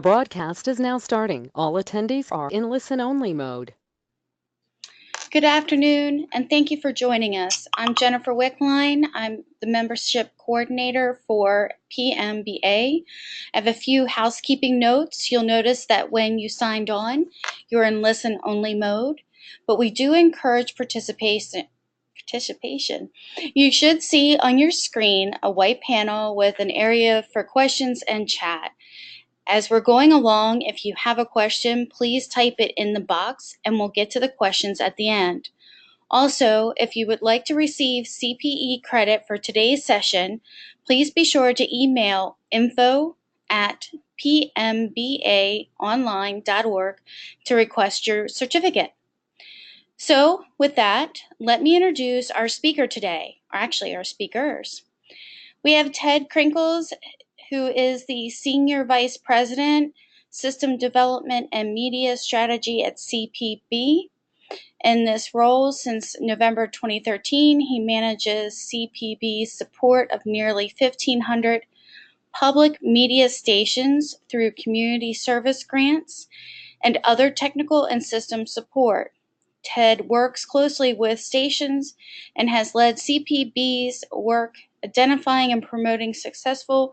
broadcast is now starting. All attendees are in listen-only mode. Good afternoon, and thank you for joining us. I'm Jennifer Wickline. I'm the membership coordinator for PMBA. I have a few housekeeping notes. You'll notice that when you signed on, you're in listen-only mode, but we do encourage participation. You should see on your screen a white panel with an area for questions and chat. As we're going along, if you have a question, please type it in the box and we'll get to the questions at the end. Also, if you would like to receive CPE credit for today's session, please be sure to email info@pmbaonline.org to request your certificate. So with that, let me introduce our speaker today, or actually our speakers. We have Ted Krichels, who is the Senior Vice President, System Development and Media Strategy at CPB. In this role since November 2013, he manages CPB's support of nearly 1,500 public media stations through community service grants and other technical and system support. Ted works closely with stations and has led CPB's work identifying and promoting successful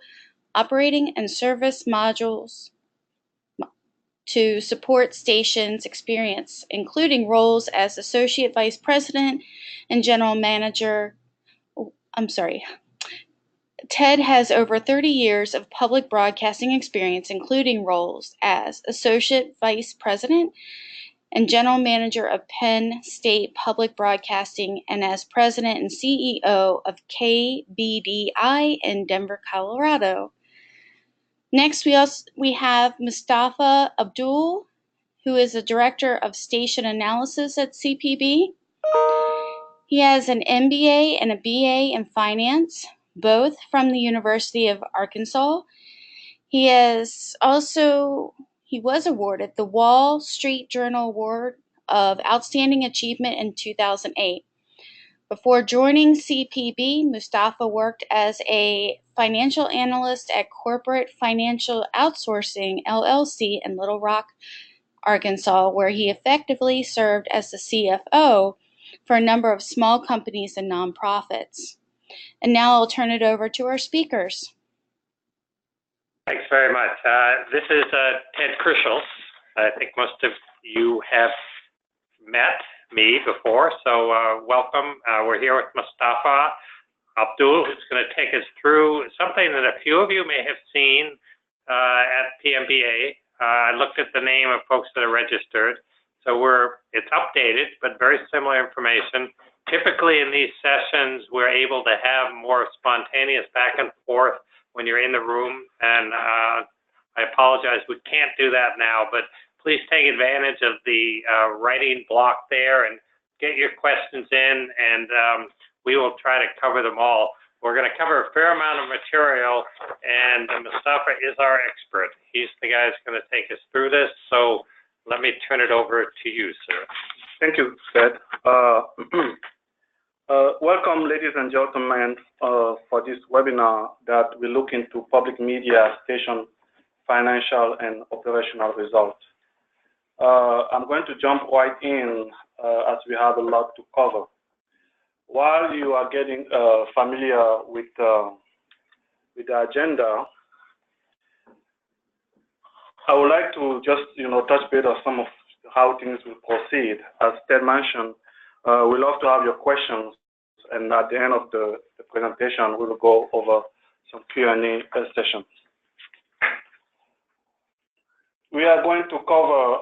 operating and service modules to support stations' experience, including roles as Associate Vice President and General Manager. Ted has over 30 years of public broadcasting experience, including roles as Associate Vice President and General Manager of Penn State Public Broadcasting and as President and CEO of KBDI in Denver, Colorado. Next, we have Moustapha Abdul, who is the Director of Station Analysis at CPB. He has an MBA and a BA in Finance, both from the University of Arkansas. He was awarded the Wall Street Journal Award of Outstanding Achievement in 2008. Before joining CPB, Moustapha worked as a financial analyst at Corporate Financial Outsourcing, LLC in Little Rock, Arkansas, where he effectively served as the CFO for a number of small companies and nonprofits. And now I'll turn it over to our speakers. Thanks very much. This is Ted Krichels. I think most of you have met me before, so welcome. We're here with Moustapha Abdul, who's going to take us through something that a few of you may have seen at PMBA. I looked at the name of folks that are registered, so it's updated, but very similar information. Typically in these sessions, we're able to have more spontaneous back and forth when you're in the room, and I apologize, we can't do that now, but please take advantage of the writing block there and get your questions in, and we will try to cover them all. We're going to cover a fair amount of material, and Moustapha is our expert. He's the guy who's going to take us through this, so let me turn it over to you, sir. Thank you, Ted. Welcome, ladies and gentlemen, for this webinar that we look into public media station financial and operational results. I'm going to jump right in as we have a lot to cover. While you are getting familiar with the agenda, I would like to just touch base on some of how things will proceed. As Ted mentioned, we love to have your questions, and at the end of the presentation, we will go over some Q&A sessions. We are going to cover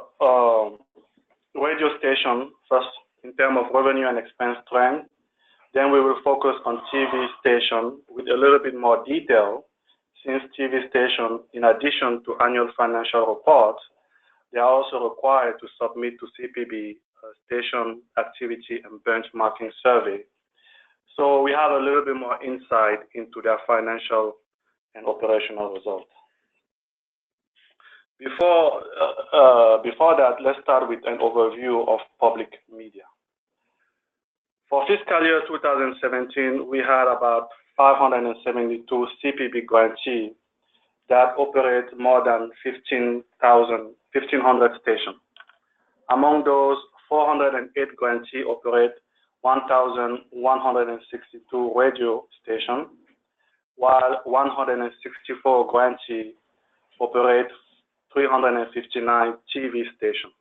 radio station first in terms of revenue and expense trend. Then we will focus on TV station with a little bit more detail, since TV station, in addition to annual financial reports, they are also required to submit to CPB station activity and benchmarking survey. So we have a little bit more insight into their financial and operational results. Before that, let's start with an overview of public media. For fiscal year 2017, we had about 572 CPB grantees that operate more than 1,500 stations. Among those, 408 grantees operate 1,162 radio stations, while 164 grantees operate 359 TV stations.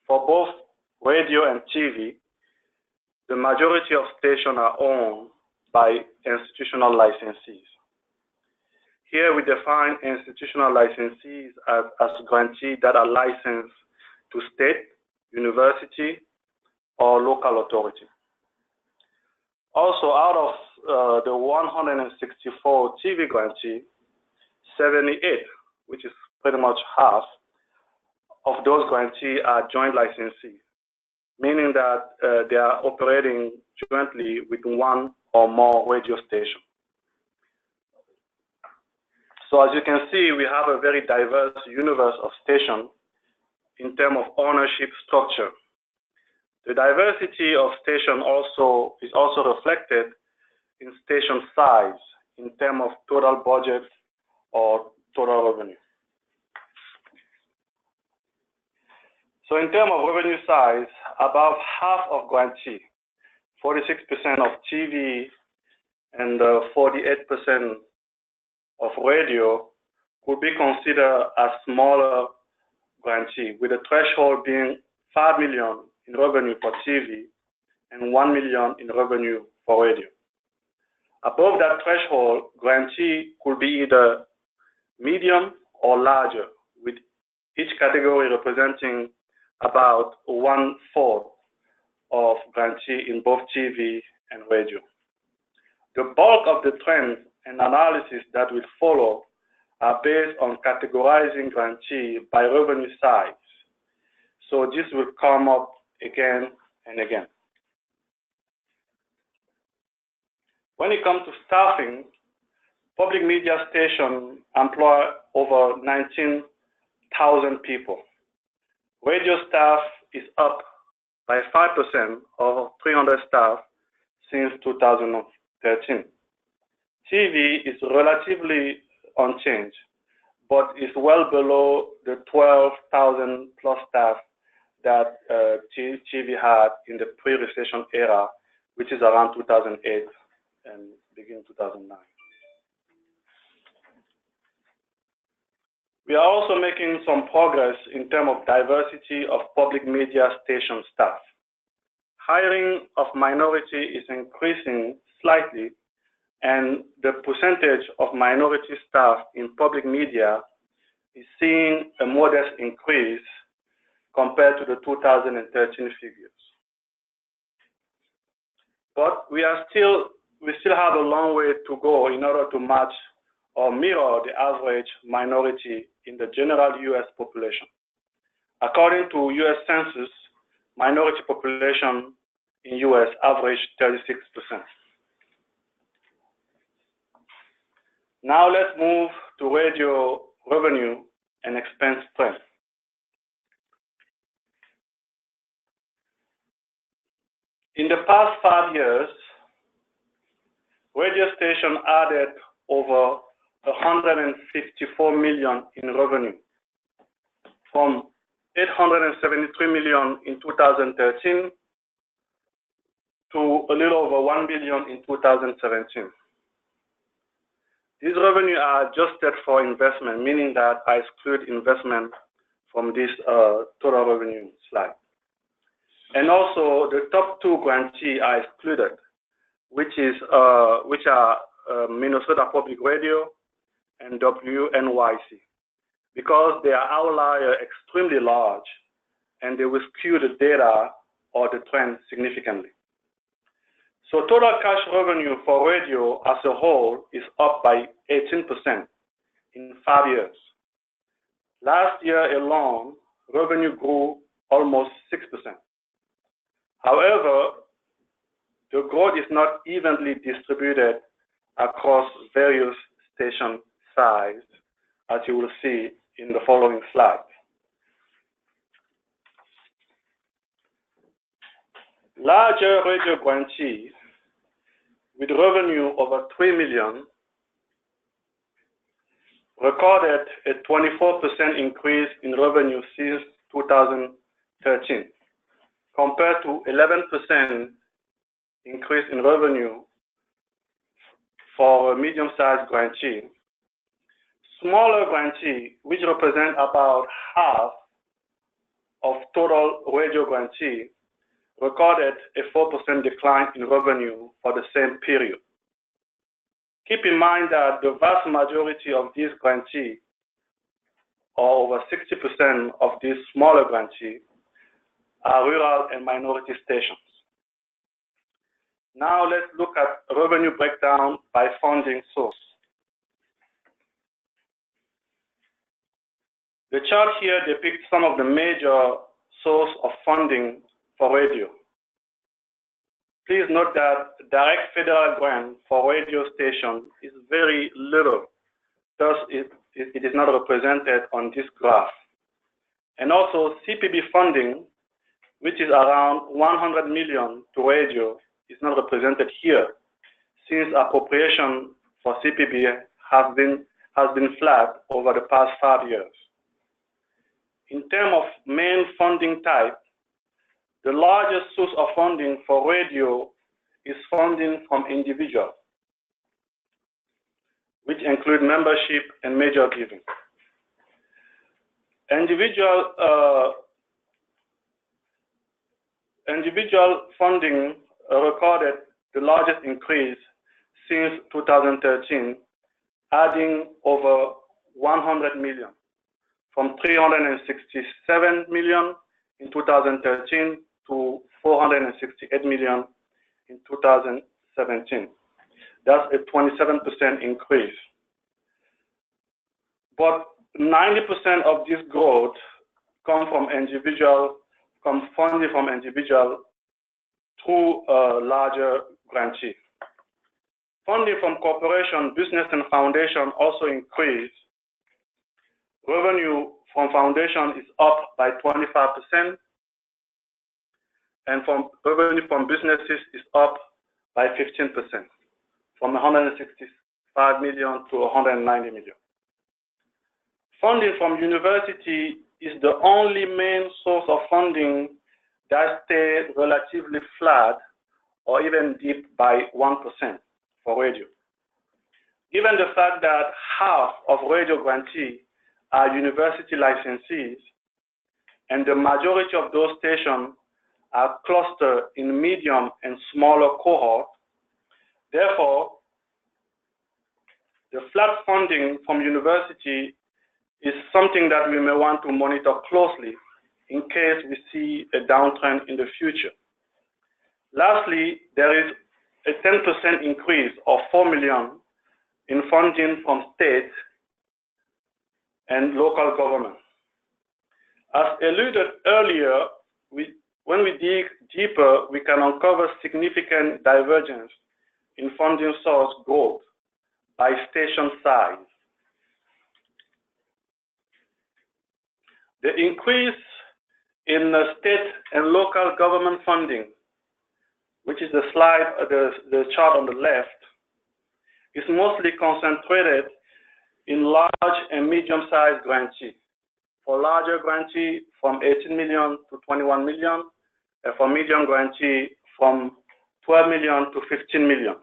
For both radio and TV, the majority of stations are owned by institutional licensees. Here we define institutional licensees as grantees that are licensed to state, university, or local authority. Also, out of the 164 TV grantees, 78, which is pretty much half, of those grantees are joint licensees, meaning that they are operating jointly with one or more radio stations. So as you can see, we have a very diverse universe of stations in terms of ownership structure. The diversity of stations is also reflected in station size in terms of total budget or total revenue. So in terms of revenue size, about half of grantee, 46% of TV and 48% of radio could be considered as smaller grantee, with a threshold being 5 million in revenue for TV and 1 million in revenue for radio. Above that threshold, grantee could be either medium or larger, with each category representing about 1/4 of grantee in both TV and radio. The bulk of the trends and analysis that will follow are based on categorizing grantee by revenue size. So this will come up again and again. When it comes to staffing, public media stations employ over 19,000 people. Radio staff is up by 5%, or 300 staff, since 2013. TV is relatively unchanged, but is well below the 12,000 plus staff that TV had in the pre-recession era, which is around 2008 and beginning 2009. We are also making some progress in terms of diversity of public media station staff. Hiring of minority is increasing slightly, and the percentage of minority staff in public media is seeing a modest increase compared to the 2013 figures. But we still have a long way to go in order to match or mirror the average minority in the general U.S. population. According to U.S. Census, minority population in U.S. averaged 36%. Now let's move to radio revenue and expense trends. In the past 5 years, radio station added over 154 million in revenue, from 873 million in 2013 to a little over 1 billion in 2017. These revenues are adjusted for investment, meaning that I exclude investment from this total revenue slide. And also, the top 2 grantees are excluded, which are Minnesota Public Radio and WNYC, because they are outliers extremely large, and they will skew the data or the trend significantly. So total cash revenue for radio as a whole is up by 18% in 5 years. Last year alone, revenue grew almost 6%. However, the growth is not evenly distributed across various station size, as you will see in the following slide. Larger radio grantees with revenue over 3 million recorded a 24% increase in revenue since 2013, compared to 11% increase in revenue for a medium-sized grantee. Smaller grantee, which represent about half of total radio grantee, recorded a 4% decline in revenue for the same period. Keep in mind that the vast majority of these grantees, or over 60% of these smaller grantees, are rural and minority stations. Now let's look at revenue breakdown by funding source. The chart here depicts some of the major sources of funding for radio. Please note that direct federal grant for radio station is very little, thus it is not represented on this graph. And also CPB funding, which is around 100 million to radio, is not represented here, since appropriation for CPB has been flat over the past 5 years. In terms of main funding type, the largest source of funding for radio is funding from individuals, which include membership and major giving. Individual funding recorded the largest increase since 2013, adding over 100 million, from 367 million in 2013 to 468 million in 2017. That's a 27% increase. But 90% of this growth comes from funding from individual through larger grantees. Funding from corporation, business, and foundation also increased. Revenue from foundation is up by 25%, and revenue from businesses is up by 15%, from 165 million to 190 million. Funding from university is the only main source of funding that stayed relatively flat or even dipped by 1% for radio. Given the fact that half of radio grantees are university licensees, and the majority of those stations are clustered in medium and smaller cohorts, therefore, the flat funding from university is something that we may want to monitor closely in case we see a downtrend in the future. Lastly, there is a 10% increase of 4 million in funding from state and local government. As alluded earlier, when we dig deeper, we can uncover significant divergence in funding source growth by station size. The increase in the state and local government funding, which is the chart on the left, is mostly concentrated in large and medium-sized grantees. For larger grantee, from 18 million to 21 million, and for medium grantee, from 12 million to 15 million.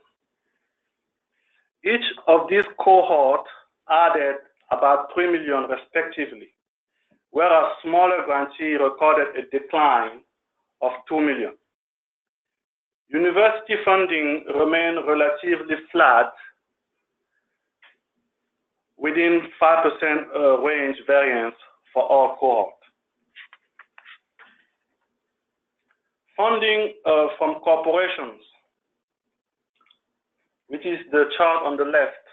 Each of these cohorts added about 3 million respectively, whereas smaller grantee recorded a decline of 2 million. University funding remained relatively flat within 5% range variance for all cohorts. Funding from corporations, which is the chart on the left,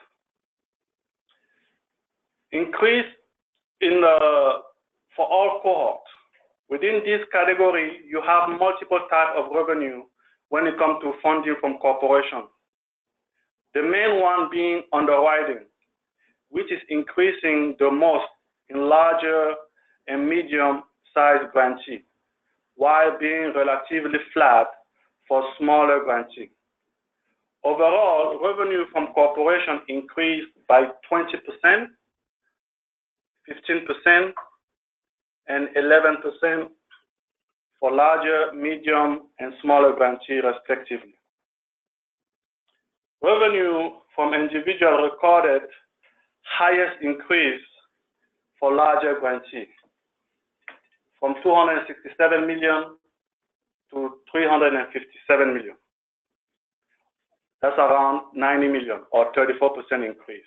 increased for all cohorts. Within this category, you have multiple types of revenue when it comes to funding from corporations. The main one being underwriting, which is increasing the most in larger and medium-sized grantees, while being relatively flat for smaller grantees. Overall, revenue from corporations increased by 20%, 15%, and 11% for larger, medium, and smaller grantees, respectively. Revenue from individual recorded highest increase for larger grantees, from 267 million to 357 million. That's around 90 million, or 34% increase.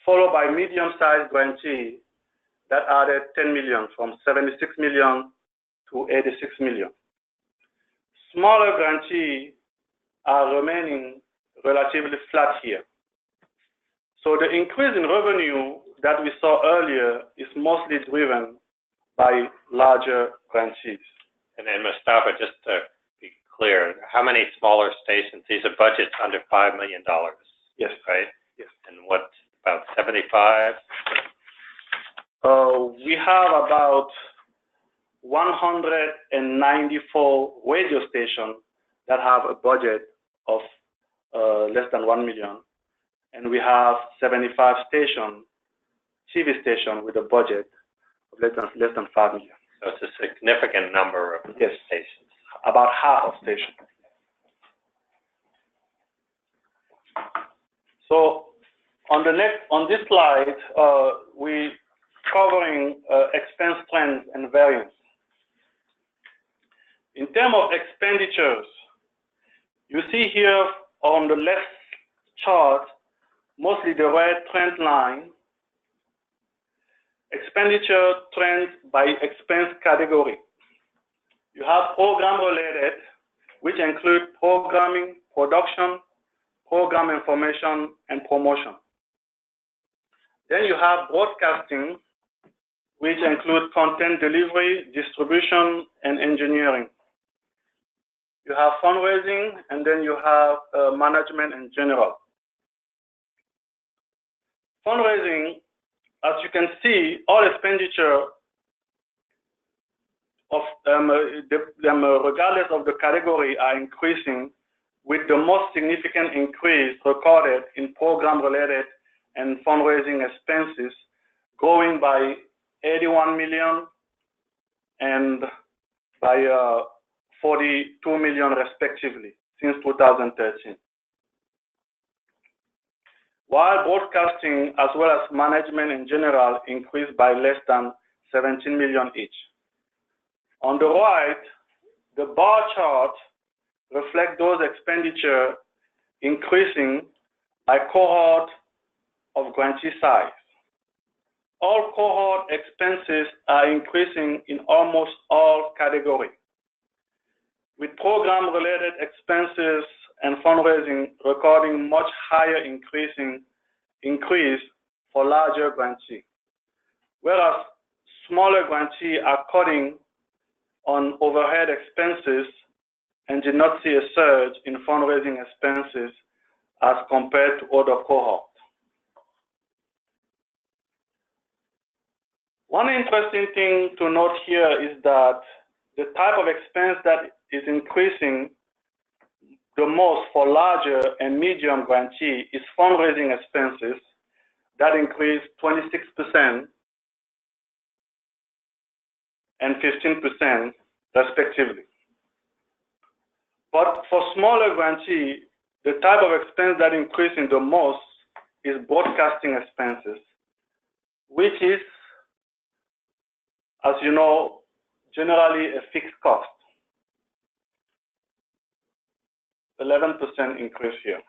Followed by medium-sized grantee that added 10 million, from 76 million to 86 million. Smaller grantees are remaining relatively flat here. So the increase in revenue that we saw earlier is mostly driven by larger grantees. And Moustapha, just to be clear, how many smaller stations? These are budgets under $5 million. Yes. Right? Yes. And what, about 75? We have about 194 radio stations that have a budget of less than 1 million. And we have 75 stations, TV stations, with a budget of less than 5 million. So it's a significant number of stations. About half of stations. So on this slide, we covering expense trends and variance. In terms of expenditures, you see here on the left chart, mostly the red trend line, expenditure trends by expense category. You have program-related, which include programming, production, program information, and promotion. Then you have broadcasting, which include content delivery, distribution, and engineering. You have fundraising, and then you have management and general. Fundraising, as you can see, all expenditure of them, regardless of the category, are increasing, with the most significant increase recorded in program-related and fundraising expenses, growing by 81 million and by 42 million respectively since 2013. While broadcasting as well as management in general increased by less than 17 million each. On the right, the bar chart reflects those expenditures increasing by cohort of grantee size. All cohort expenses are increasing in almost all categories, with program-related expenses and fundraising recording much higher increase for larger grantees, whereas smaller grantees are cutting on overhead expenses and did not see a surge in fundraising expenses as compared to other cohorts. One interesting thing to note here is that the type of expense that is increasing the most for larger and medium grantee is fundraising expenses that increased 26% and 15% respectively. But for smaller grantee, the type of expense that increasing the most is broadcasting expenses, which is, as you know, generally a fixed cost. 11% increase here.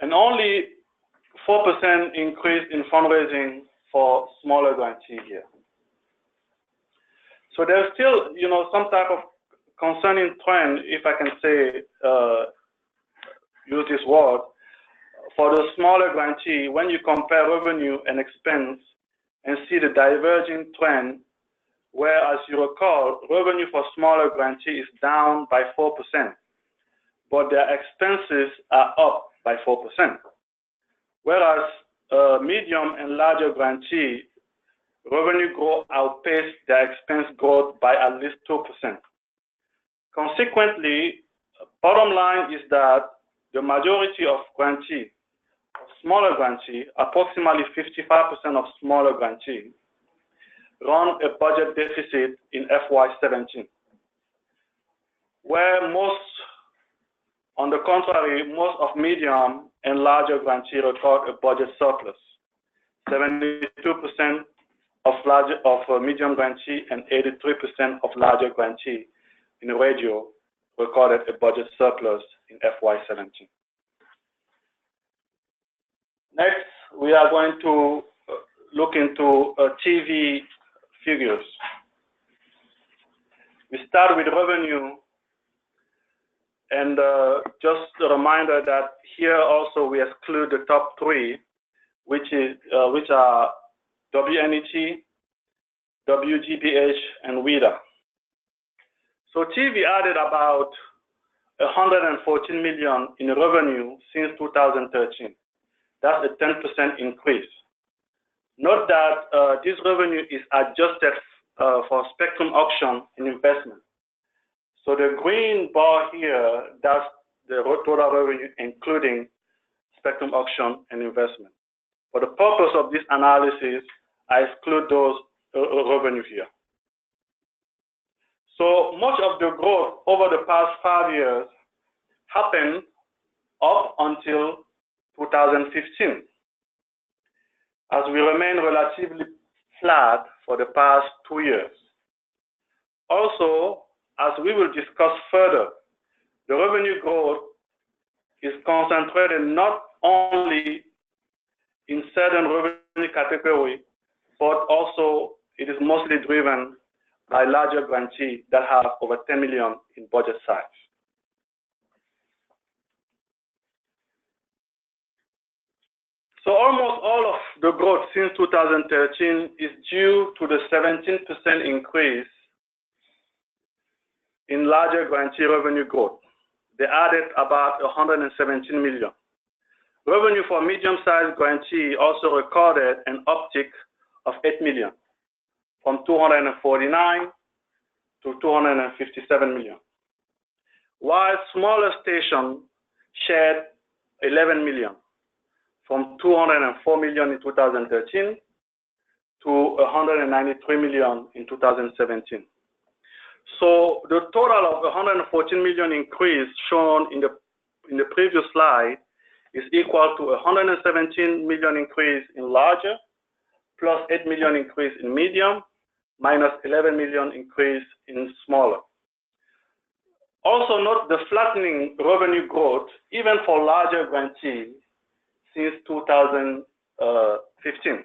And only 4% increase in fundraising for smaller grantee here. So there's still, some type of concerning trend, if I can say, use this word, for the smaller grantee, when you compare revenue and expense and see the diverging trend, where, as you recall, revenue for smaller grantee is down by 4%, but their expenses are up by 4%. Whereas medium and larger grantee, revenue growth outpaced their expense growth by at least 2%. Consequently, bottom line is that the majority of grantee, smaller grantee, approximately 55% of smaller grantees, run a budget deficit in FY17, where on the contrary, most of medium and larger grantees record a budget surplus. 72% of medium grantee and 83% of larger grantee in radio recorded a budget surplus in FY17. Next, we are going to look into TV figures. We start with revenue, and just a reminder that here also we exclude the top three, which are WNET, WGBH, and WIDA. So TV added about 114 million in revenue since 2013. That's a 10% increase. Note that this revenue is adjusted for spectrum auction and investment. So the green bar here, that's the total revenue including spectrum auction and investment. For the purpose of this analysis, I exclude those revenue here. So much of the growth over the past 5 years happened up until 2015, as we remain relatively flat for the past 2 years. Also, as we will discuss further, the revenue growth is concentrated not only in certain revenue category, but also it is mostly driven by larger grantees that have over 10 million in budget size. So almost all of the growth since 2013 is due to the 17% increase in larger grantee revenue growth. They added about 117 million. Revenue for medium-sized grantee also recorded an uptick of 8 million, from 249 to 257 million. While smaller stations shared 11 million, from 204 million in 2013 to 193 million in 2017. So the total of 114 million increase shown in the previous slide is equal to 117 million increase in larger, plus 8 million increase in medium, minus 11 million increase in smaller. Also note the flattening revenue growth even for larger grantees since 2015,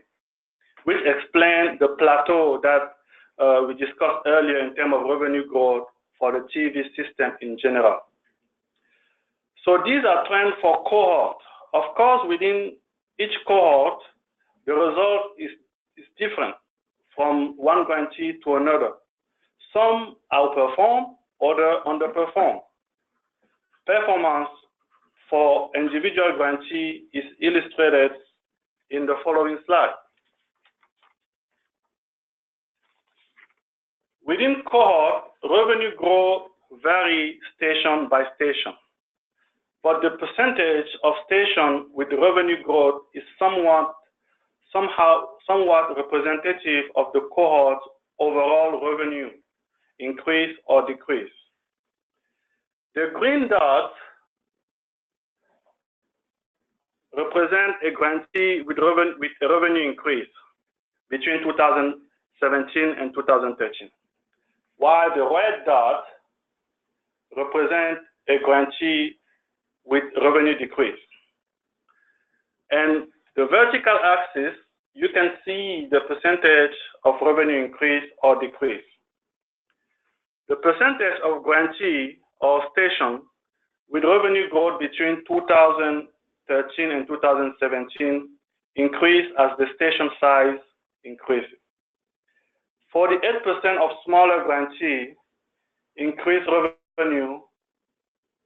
which explains the plateau that we discussed earlier in terms of revenue growth for the TV system in general. So these are trends for cohort. Of course, within each cohort, the result is different from one grantee to another. Some outperform, others underperform. Performance for individual grantee is illustrated in the following slide. Within cohort, revenue growth varies station by station, but the percentage of stations with revenue growth is somewhat representative of the cohort's overall revenue increase or decrease. The green dots represent a grantee with a revenue increase between 2017 and 2013, while the red dot represents a grantee with revenue decrease. And the vertical axis, you can see the percentage of revenue increase or decrease. The percentage of grantee or station with revenue growth between 2013 and 2017 increase as the station size increases. 48% of smaller grantees increased revenue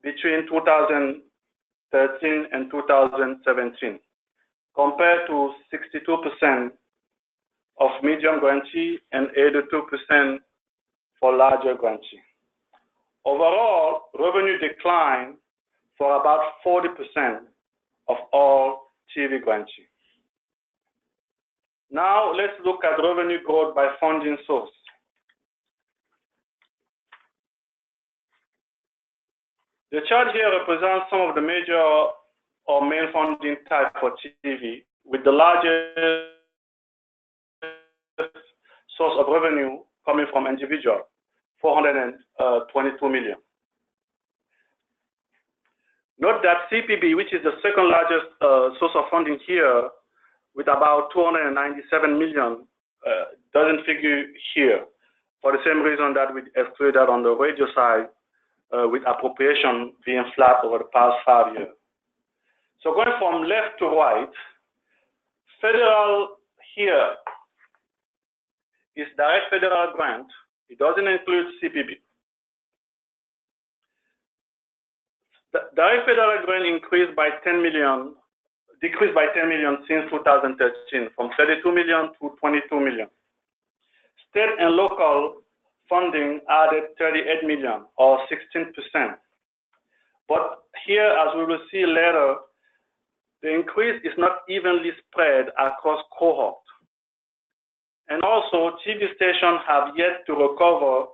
between 2013 and 2017, compared to 62% of medium grantee and 82% for larger grantee. Overall, revenue declined for about 40% of all TV grantee. Now let's look at revenue growth by funding source. The chart here represents some of the major or main funding types for TV, with the largest source of revenue coming from individual, 422 million. Note that CPB, which is the second largest source of funding here, with about 297 million, doesn't figure here for the same reason that we excluded that on the radio side, with appropriation being flat over the past 5 years. So going from left to right, federal here is direct federal grant. It doesn't include CPB. The direct federal grant decreased by 10 million since 2013, from 32 million to 22 million. State and local funding added 38 million, or 16%. But here, as we will see later, the increase is not evenly spread across cohorts. And also, TV stations have yet to recover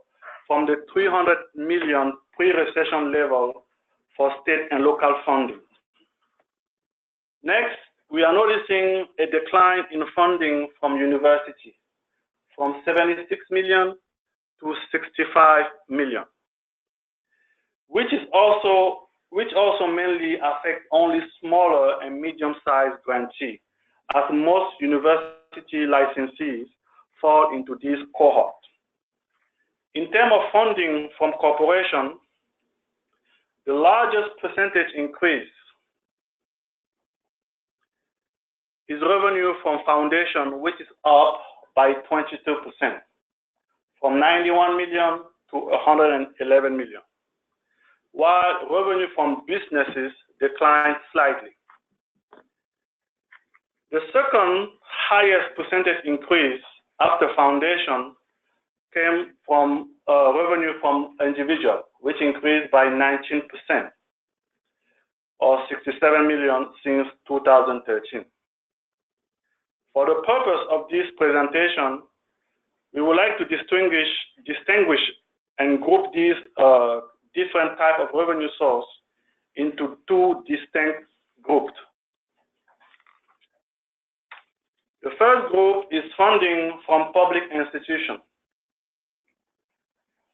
from the 300 million pre-recession level for state and local funding. Next, we are noticing a decline in funding from university, from 76 million to 65 million, which also mainly affect only smaller and medium-sized grantees, as most university licensees fall into this cohort. In terms of funding from corporations, the largest percentage increase is revenue from foundation, which is up by 22%, from 91 million to 111 million, while revenue from businesses declined slightly. The second highest percentage increase after foundation came from revenue from individual, which increased by 19%, or 67 million since 2013. For the purpose of this presentation, we would like to distinguish and group these different types of revenue source into two distinct groups. The first group is funding from public institutions.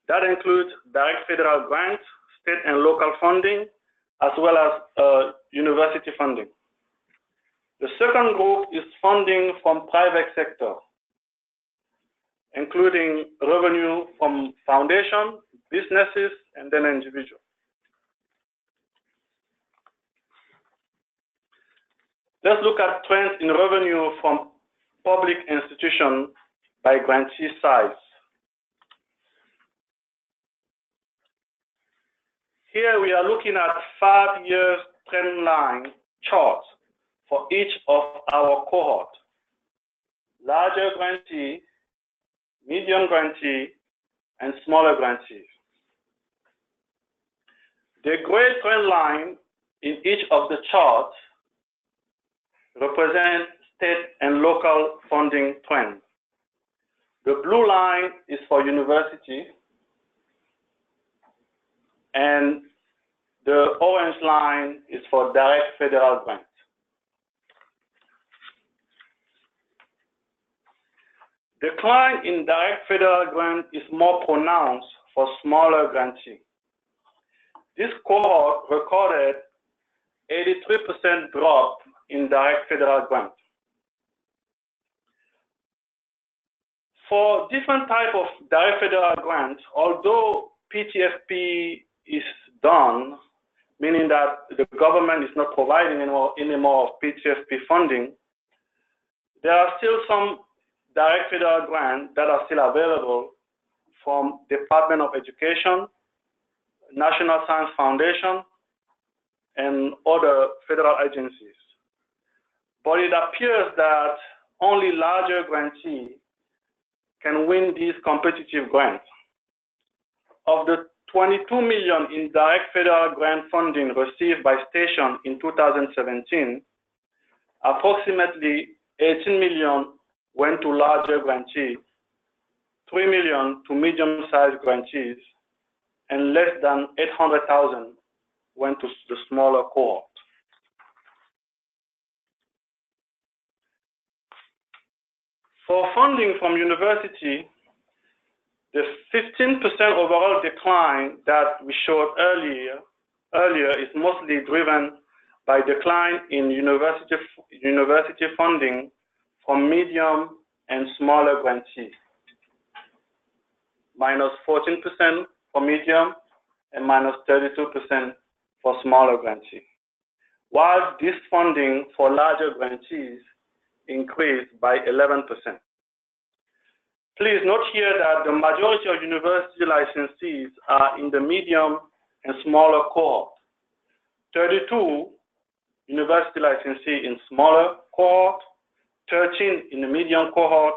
That includes direct federal grants, state and local funding, as well as university funding. The second group is funding from private sector, including revenue from foundation, businesses, and then individuals. Let's look at trends in revenue from public institutions by grantee size. Here we are looking at 5 years trend line charts for each of our cohort: larger grantee, medium grantee, and smaller grantees. The gray trend line in each of the charts represents state and local funding trends. The blue line is for university, and the orange line is for direct federal grants. Decline in direct federal grant is more pronounced for smaller grantees. This cohort recorded 83% drop in direct federal grant. For different type of direct federal grants, although PTFP is done, meaning that the government is not providing anymore of PTFP funding, there are still some direct federal grants that are still available from Department of Education, National Science Foundation, and other federal agencies. But it appears that only larger grantees can win these competitive grants. Of the 22 million in direct federal grant funding received by station in 2017, approximately 18 million went to larger grantees, 3 million to medium-sized grantees, and less than 800,000 went to the smaller cohort. For funding from university, the 15% overall decline that we showed earlier is mostly driven by decline in university funding from medium and smaller grantees, minus 14% for medium and minus 32% for smaller grantees, while this funding for larger grantees increased by 11%. Please note here that the majority of university licensees are in the medium and smaller cohort. 32 university licensees in smaller cohort, 13 in the medium cohort,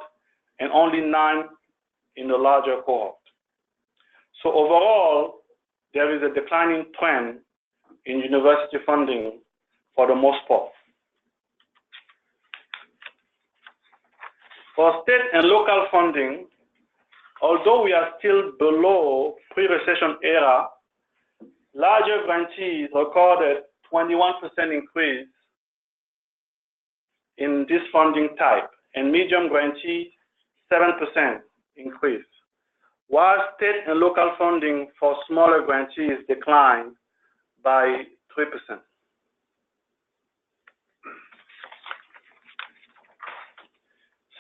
and only 9 in the larger cohort. So overall, there is a declining trend in university funding for the most part. For state and local funding, although we are still below pre-recession era, larger grantees recorded 21% increase in this funding type, and medium grantees 7% increase, while state and local funding for smaller grantees declined by 3%.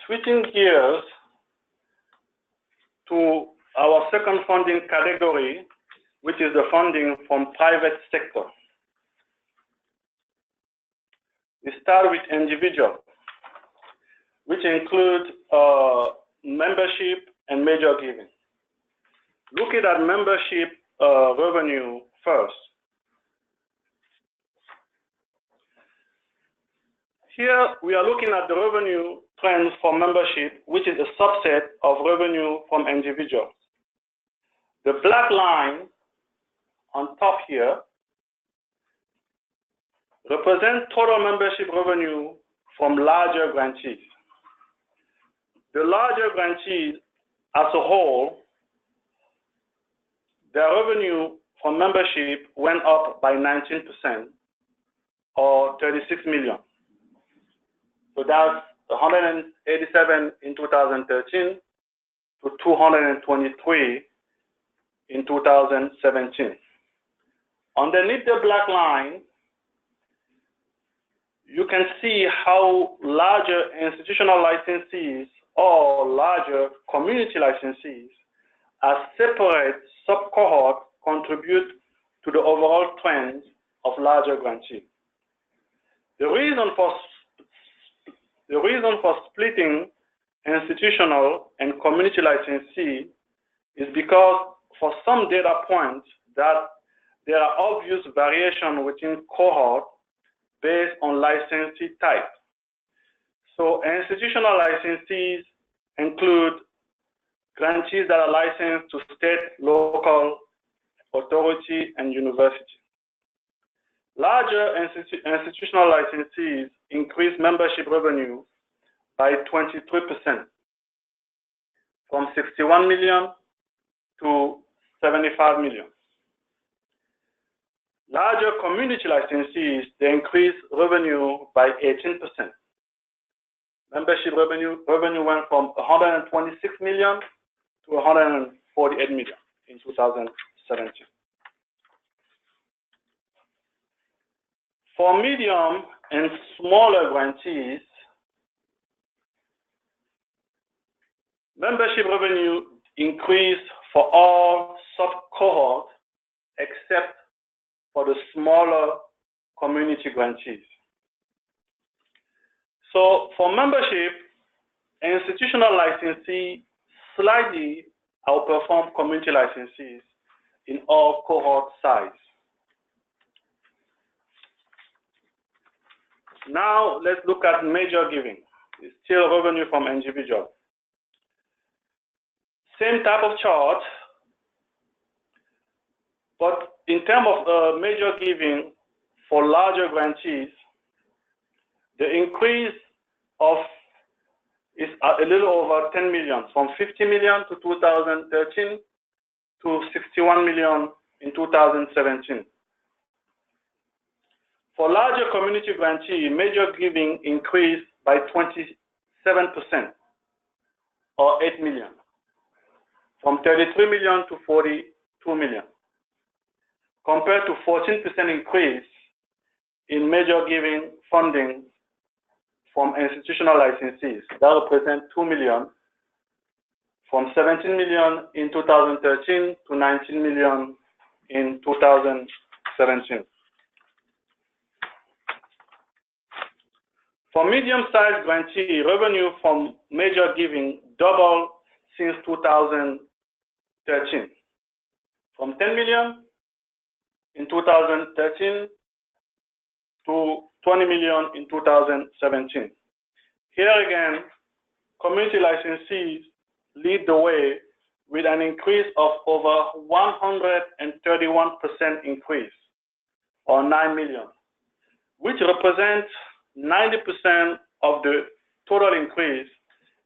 Switching gears to our second funding category, which is the funding from private sector. We start with individual, which includes membership and major giving. Looking at membership revenue first. Here we are looking at the revenue trends for membership, which is a subset of revenue from individuals. The black line on top here represents total membership revenue from larger grantees. The larger grantees as a whole, their revenue from membership went up by 19%, or 36 million. So that's 187 in 2013 to 223 in 2017. Underneath the black line, you can see how larger institutional licensees or larger community licensees as separate sub-cohorts contribute to the overall trend of larger grantees. The reason for splitting institutional and community licensee is because for some data points that there are obvious variation within cohort based on licensee type. So institutional licensees include grantees that are licensed to state, local authority, and university. Larger institutional licensees increase membership revenue by 23%, from 61 million to 75 million. Larger community licensees, they increase revenue by 18%. Membership revenue went from 126 million to 148 million in 2017. For medium and smaller grantees, membership revenue increased for all sub-cohorts except for the smaller community grantees. So for membership, institutional licensee slightly outperform community licensees in all cohort size. Now let's look at major giving. It's still revenue from individuals. Same type of chart, but in terms of major giving for larger grantees, The increase is a little over 10 million, from 50 million to 2013 to 61 million in 2017. For larger community grantee, major giving increased by 27%, or 8 million, from 33 million to 42 million, compared to 14% increase in major giving funding from institutional licensees. That represents 2 million, from 17 million in 2013 to 19 million in 2017. For medium-sized grantee, revenue from major giving doubled since 2013, from 10 million in 2013 to 20 million in 2017. Here again, community licensees lead the way with an increase of over 131% increase, or 9 million, which represents 90% of the total increase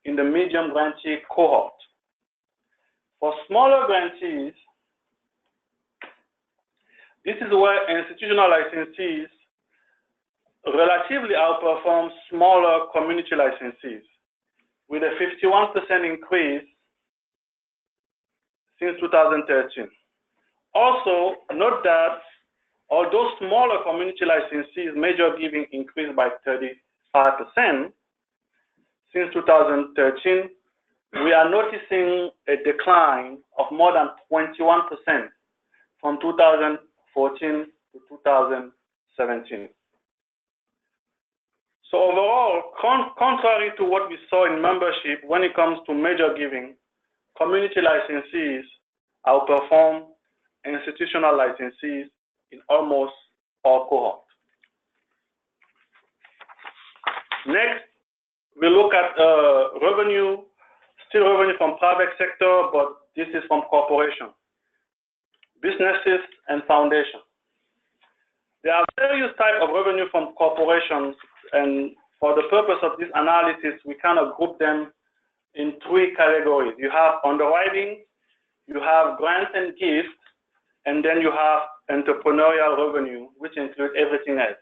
in the medium grantee cohort. For smaller grantees, this is where institutional licensees relatively outperform smaller community licensees, with a 51% increase since 2013. Also, note that although smaller community licensees major giving increased by 35% since 2013, we are noticing a decline of more than 21% from 2014 to 2017. So overall, contrary to what we saw in membership, when it comes to major giving, community licensees outperform institutional licensees in almost all cohorts. Next, we look at revenue, still revenue from private sector, but this is from corporations, businesses, and foundations. There are various types of revenue from corporations, and for the purpose of this analysis, we kind of group them in three categories. You have underwriting, you have grants and gifts, and then you have entrepreneurial revenue, which includes everything else: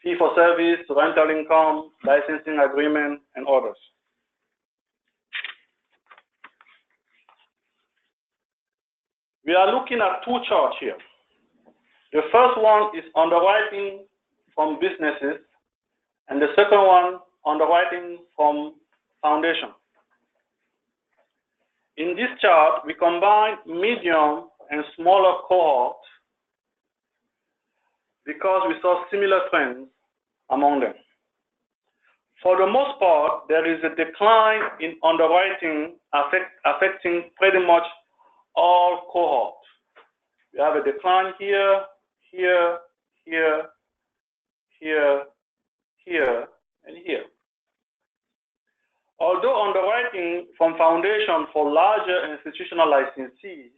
fee for service, rental income, licensing agreement, and others. We are looking at two charts here. The first one is underwriting from businesses, and the second one, underwriting from foundation. In this chart, we combine medium and smaller cohorts because we saw similar trends among them. For the most part, there is a decline in underwriting affecting pretty much all cohorts. We have a decline here, here, here, here, here, and here. Although underwriting from foundation for larger institutional licensees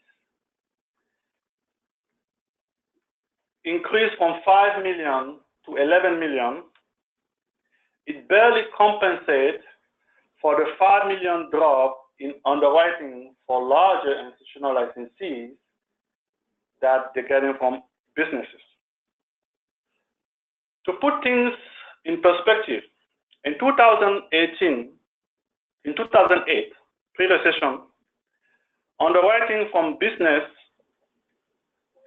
increased from 5 million to 11 million, it barely compensates for the 5 million drop in underwriting for larger institutional licensees that they're getting from businesses. To put things in perspective, in 2008, pre-recession, underwriting from business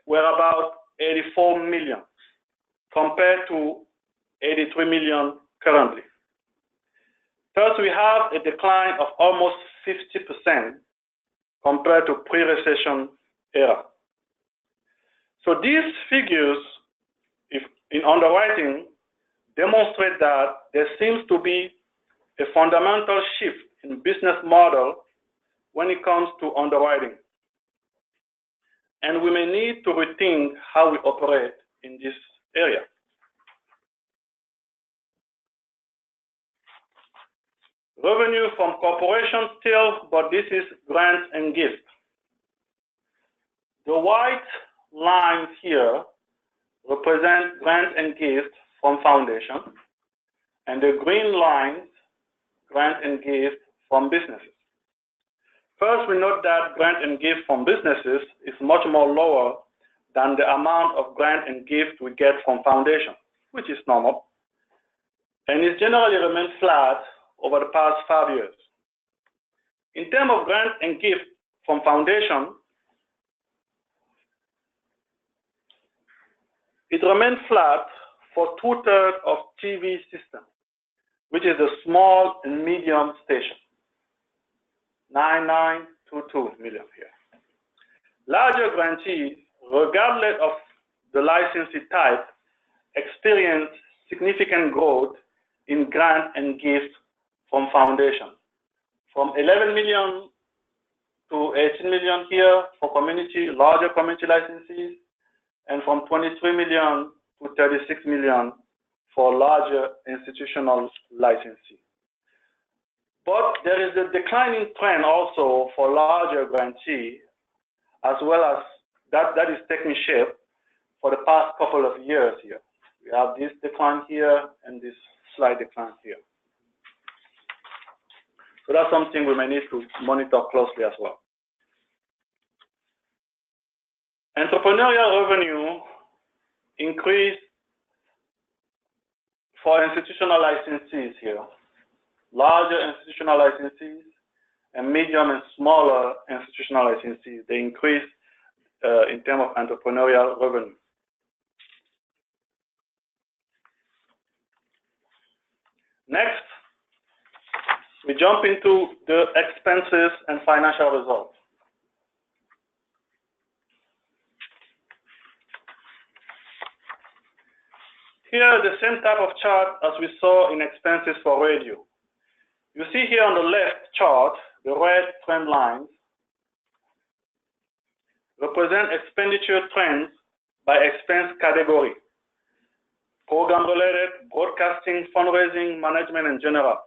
were about 84 million compared to 83 million currently. Thus, we have a decline of almost 50% compared to pre-recession era. So these figures in underwriting demonstrate that there seems to be a fundamental shift in business model when it comes to underwriting. And we may need to rethink how we operate in this area. Revenue from corporations still, but this is grants and gifts. The white lines here represent grants and gifts from foundation, and the green lines, grant and gift from businesses. First, we note that grant and gift from businesses is much more lower than the amount of grant and gift we get from foundation, which is normal, and it generally remained flat over the past 5 years. In terms of grant and gift from foundation, it remained flat for 2/3 of TV systems, which is the small and medium station, 9922 million here. Larger grantees, regardless of the licensee type, experienced significant growth in grant and gift from foundation, from 11 million to 18 million here for larger community licensees, and from 23 million to 36 million for larger institutional licensees. But there is a declining trend also for larger grantees, as well as that is taking shape for the past couple of years here. We have this decline here and this slight decline here. So that's something we may need to monitor closely as well. Entrepreneurial revenue increased for institutional licensees here. Larger institutional licensees and medium and smaller institutional licensees, they increased in terms of entrepreneurial revenue. Next, we jump into the expenses and financial results. Here, the same type of chart as we saw in expenses for radio. You see here on the left chart, the red trend lines represent expenditure trends by expense category: program-related, broadcasting, fundraising, management, and general.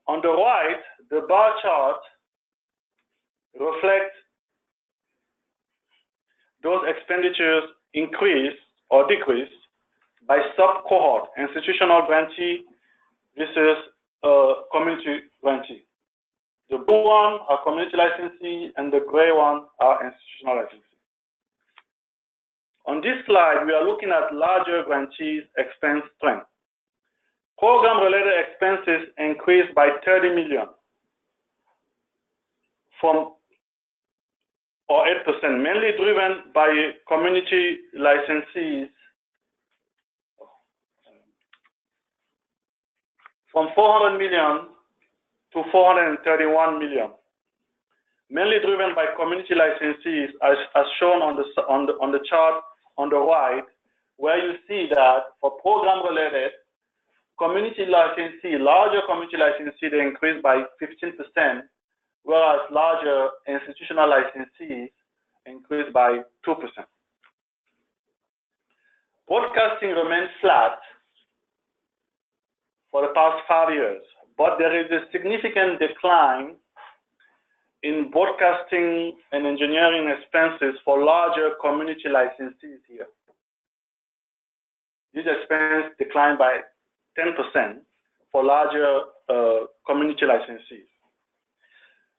On the right, the bar chart reflects those expenditures increase or decrease by sub-cohort, institutional grantee versus community grantee. The blue one are community licensee, and the gray one are institutional licensee. On this slide, we are looking at larger grantees' expense trend. Program-related expenses increased by 30 million, or 8%, mainly driven by community licensees, from 400 million to 431 million, mainly driven by community licensees, as shown on the chart on the right, where you see that for program-related, community licensee, larger community licensee, they increased by 15%, whereas larger institutional licensees increased by 2%. Broadcasting remains flat for the past 5 years, but there is a significant decline in broadcasting and engineering expenses for larger community licensees here. These expenses declined by 10% for larger community licensees.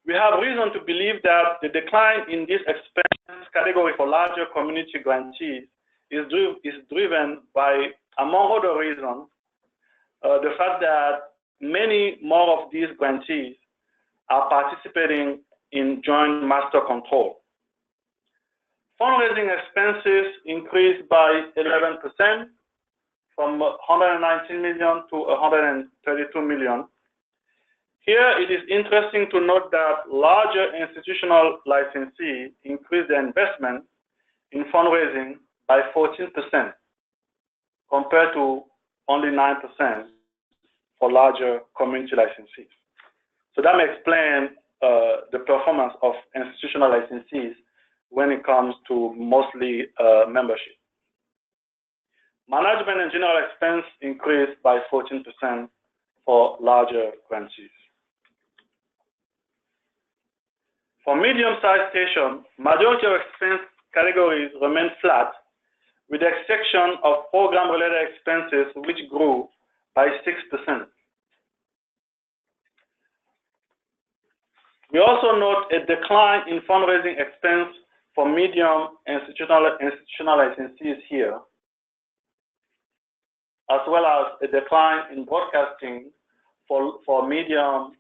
We have reason to believe that the decline in this expense category for larger community grantees is driven by, among other reasons, the fact that many more of these grantees are participating in joint master control. Fundraising expenses increased by 11%, from 119 million to 132 million. Here, it is interesting to note that larger institutional licensees increased their investment in fundraising by 14%, compared to only 9% for larger community licensees. So that may explain the performance of institutional licensees when it comes to mostly membership. Management and general expense increased by 14% for larger grantees. For medium-sized stations, majority of expense categories remain flat, with the exception of program-related expenses, which grew by 6%. We also note a decline in fundraising expense for medium institutional licensees here, as well as a decline in broadcasting for medium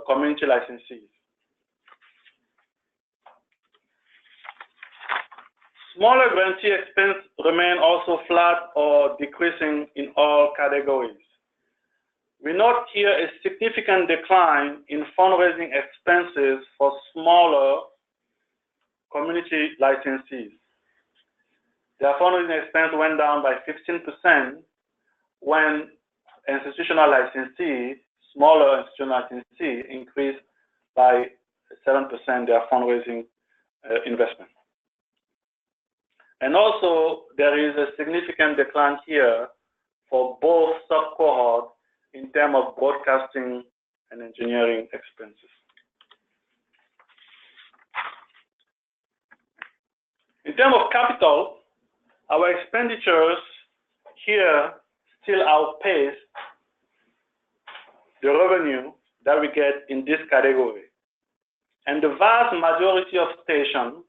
community licensees. Smaller grantee expense remain also flat or decreasing in all categories. We note here a significant decline in fundraising expenses for smaller community licensees. Their fundraising expense went down by 15% when institutional licensee, smaller institutional licensee, increased by 7% their fundraising investment. And also, there is a significant decline here for both sub-cohorts in terms of broadcasting and engineering expenses. In terms of capital, our expenditures here still outpace the revenue that we get in this category. And the vast majority of stations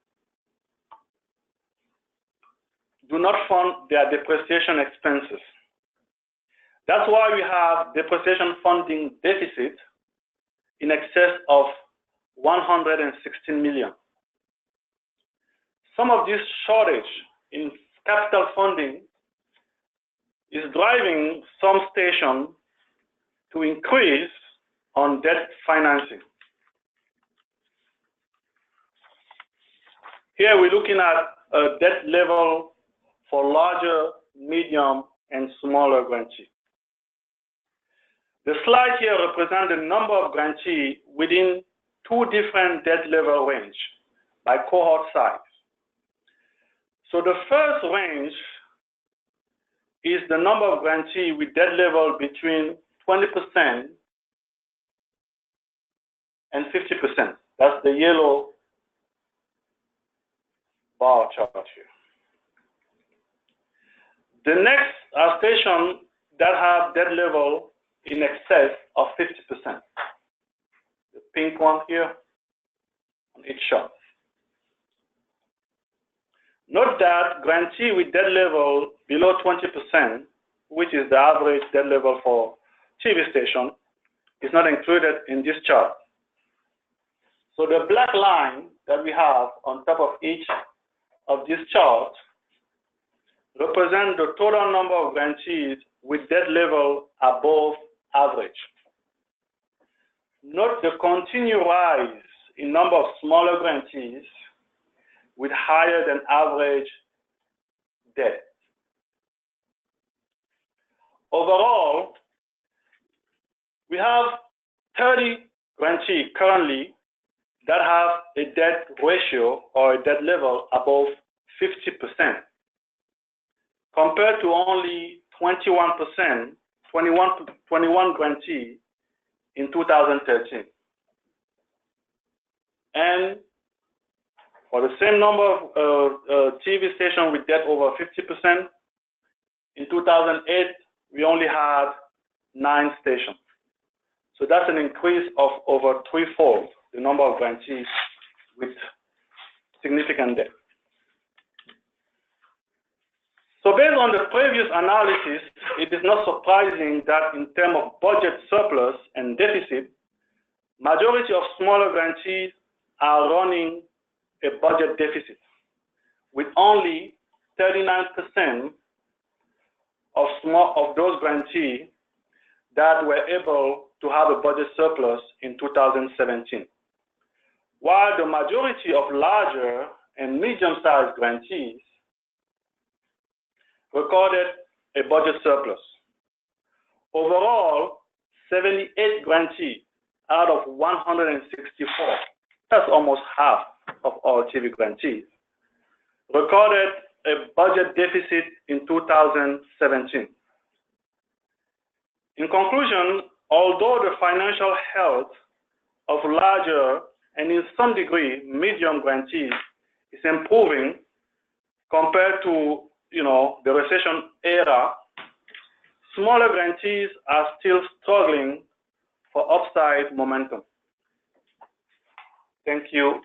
do not fund their depreciation expenses. That's why we have depreciation funding deficit in excess of 116 million. Some of this shortage in capital funding is driving some stations to increase on debt financing. Here we're looking at a debt level for larger, medium, and smaller grantees. The slide here represents the number of grantees within two different debt level range by cohort size. So the first range is the number of grantees with debt level between 20% and 50%. That's the yellow bar chart here. The next are stations that have debt level in excess of 50%. The pink one here on each chart. Note that grantee with debt level below 20%, which is the average debt level for TV station, is not included in this chart. So the black line that we have on top of each of these charts represent the total number of grantees with debt level above average. Note the continued rise in number of smaller grantees with higher than average debt. Overall, we have 30 grantees currently that have a debt ratio or a debt level above 50%, compared to only 21%, 21 grantees in 2013. And for the same number of TV stations with debt over 50%, in 2008, we only had 9 stations. So that's an increase of over threefold the number of grantees with significant debt. So based on the previous analysis, it is not surprising that in terms of budget surplus and deficit, majority of smaller grantees are running a budget deficit, with only 39% of those grantees that were able to have a budget surplus in 2017. While the majority of larger and medium-sized grantees recorded a budget surplus. Overall, 78 grantees out of 164, that's almost half of all TV grantees, recorded a budget deficit in 2017. In conclusion, although the financial health of larger and in some degree medium grantees is improving compared to the recession era, Smaller grantees are still struggling for upside momentum. Thank you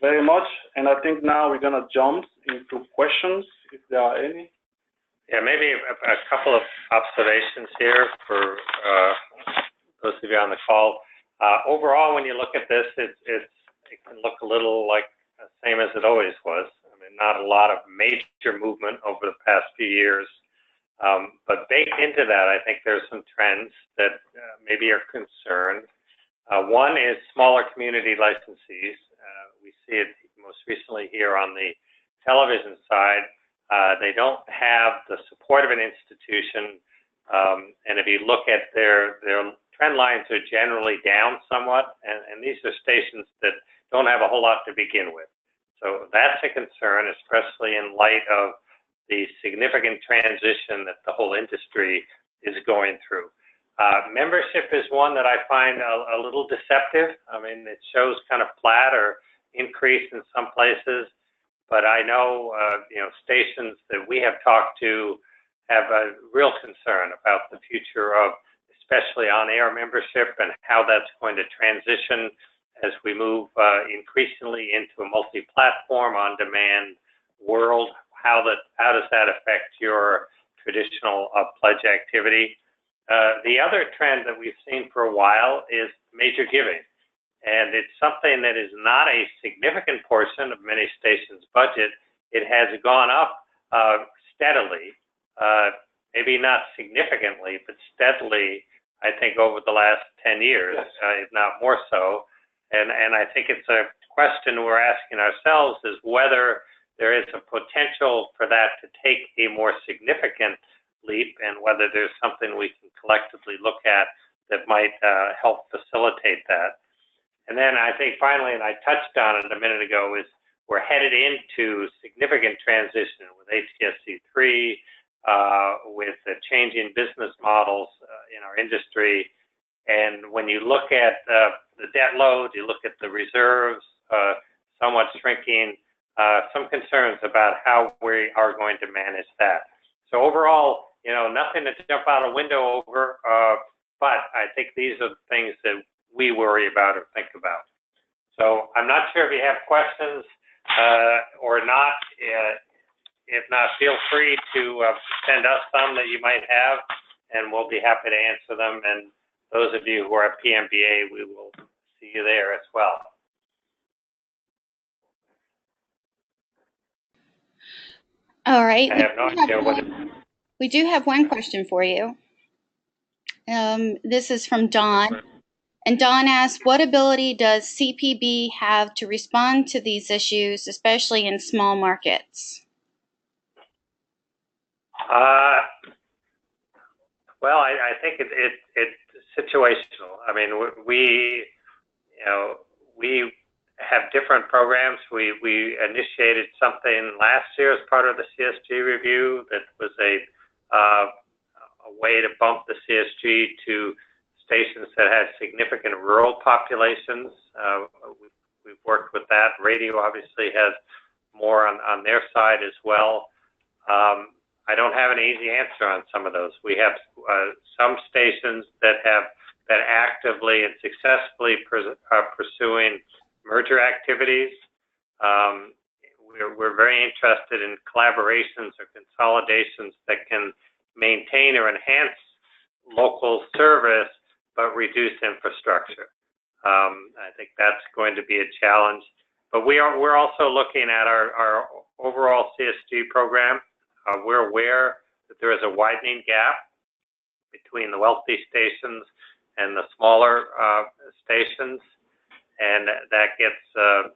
very much. And I think now we're going to jump into questions, if there are any. Yeah, maybe a couple of observations here for those of you on the call. Overall, when you look at this, it can look a little like the same as it always was. I mean, not a lot of major movement over the past few years. But baked into that, I think there's some trends that maybe are concerned. One is smaller community licensees. We see it most recently here on the television side. They don't have the support of an institution, and if you look at their trend lines are generally down somewhat, and these are stations that don't have a whole lot to begin with. So that's a concern, especially in light of the significant transition that the whole industry is going through. Membership is one that I find a little deceptive. I mean, it shows kind of flat or increase in some places, but I know, stations that we have talked to have a real concern about the future of especially on-air membership and how that's going to transition as we move increasingly into a multi-platform on-demand world. How does that affect your traditional pledge activity? The other trend that we've seen for a while is major giving. And it's something that is not a significant portion of many stations' budget. It has gone up steadily, maybe not significantly, but steadily, I think, over the last 10 years, if not more so. And I think it's a question we're asking ourselves is whether there is a potential for that to take a more significant leap, and whether there's something we can collectively look at that might help facilitate that. And then I think finally, and I touched on it a minute ago, is we're headed into significant transition with HTSC3, with the changing business models in our industry. And when you look at the debt load, you look at the reserves somewhat shrinking, some concerns about how we are going to manage that. So overall, nothing to jump out a window over, but I think these are the things that we worry about or think about. So I'm not sure if you have questions or not. If not, feel free to send us some that you might have, and we'll be happy to answer them. And those of you who are at PMBA, we will see you there as well. All right. I have no idea what it is. We do have one question for you. This is from Don. And Don asks, what ability does CPB have to respond to these issues, especially in small markets? Well, I think it's situational. I mean, we have different programs. We initiated something last year as part of the CSG review that was a way to bump the CSG to stations that had significant rural populations. We've worked with that. Radio obviously has more on their side as well. I don't have an easy answer on some of those. We have some stations that actively and successfully are pursuing merger activities. We're very interested in collaborations or consolidations that can maintain or enhance local service but reduce infrastructure. I think that's going to be a challenge. But we're also looking at our overall CSG program. We're aware that there is a widening gap between the wealthy stations and the smaller stations, and that gets sort of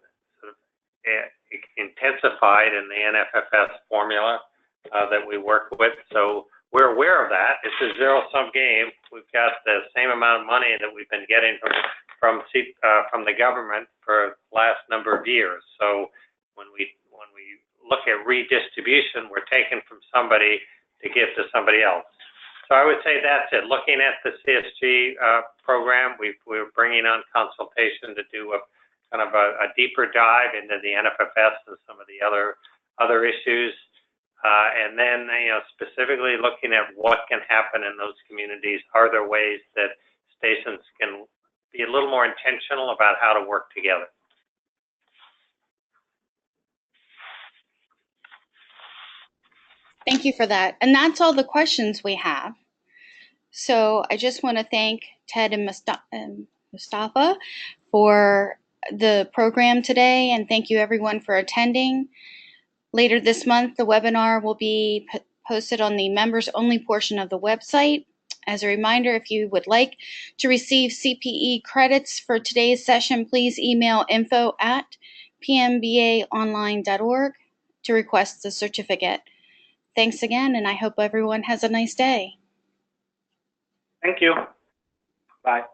intensified in the NFFS formula that we work with. So we're aware of that. It's a zero-sum game. We've got the same amount of money that we've been getting from the government for the last number of years. So when we look at redistribution, we're taking from somebody to give to somebody else. So I would say that's it. Looking at the CSG program, we're bringing on consultation to do a kind of a deeper dive into the NFFS and some of the other issues. And then, specifically looking at what can happen in those communities. Are there ways that stations can be a little more intentional about how to work together? Thank you for that. And that's all the questions we have. So I just want to thank Ted and Moustapha for the program today, and thank you everyone for attending. Later this month, the webinar will be posted on the members only portion of the website. As a reminder, if you would like to receive CPE credits for today's session, please email info@pmbaonline.org to request the certificate. Thanks again, and I hope everyone has a nice day. Thank you. Bye.